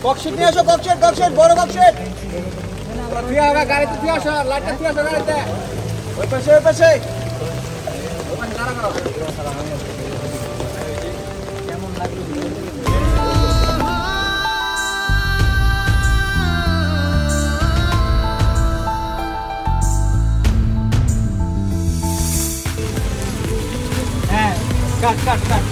Cork sheet নিয়ে আসো, cork sheet বড় ককশিট তুই আগা গাড়িতে তুই আসো, লাইটটা তুই আসো গাড়িতে, ওই পাশে কেমন লাগলো হ্যাঁ কাট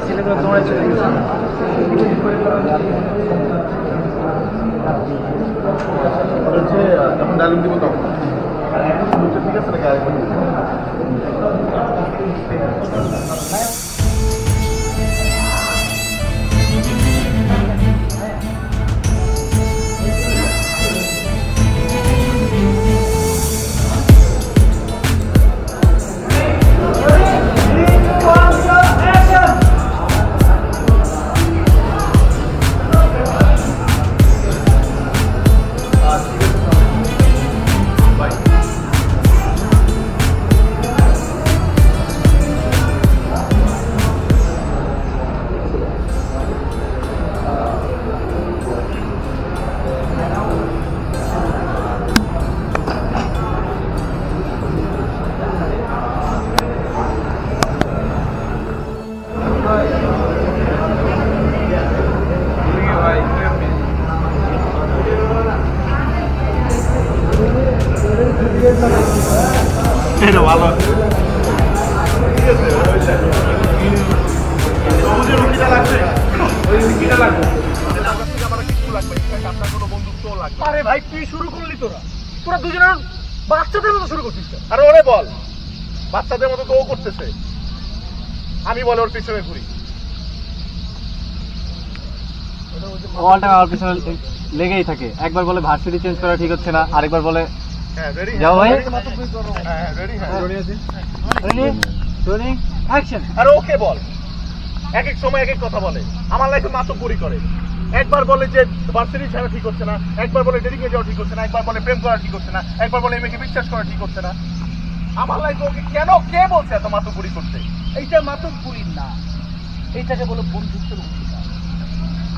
ছেলেগুলো দৌড়ায় চলে গেছে। যখন ডায়লগ দিব তখন ঠিক আছে নাকি আরেকবার ভালো আরে ভাই তুই শুরু করলি, তোরা দুজনের বাচ্চাদের মতো শুরু করছিস। আরে ওরে বল, বাচ্চাদের মতো তো ও করতেছে, আমি বলে ওর পিছনে ঘুরি। আমার পিছনে লেগেই থাকে, একবার বলে ভার্সিটি চেঞ্জ করা ঠিক হচ্ছে না, আরেকবার বলে যাও ভাই আরে ওকে বল, এক এক সময় এক এক কথা বলে, আমার লাইফে মাতব্বরি করে। একবার বলে যে ভার্সিটি ছাড়া ঠিক হচ্ছে না, একবার বলে ডেডিকে যাওয়া ঠিক হচ্ছে না, একবার বলে প্রেম করা ঠিক হচ্ছে না, একবার বলে মেয়েকে বিশ্বাস করা ঠিক হচ্ছে না। আমার লাইফে ওকে কেন কে বলছে এত মাতব্বরি করতে? এইটা মাতব্বরি না, এইটাকে বলে বন্ধুত্বের অধিকার।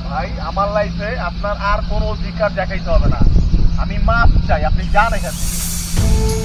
ভাই আমার লাইফে আপনার আর কোনো অধিকার দেখাইতে হবে না, আমি মাপ চাই, আপনি যান এখান থেকে।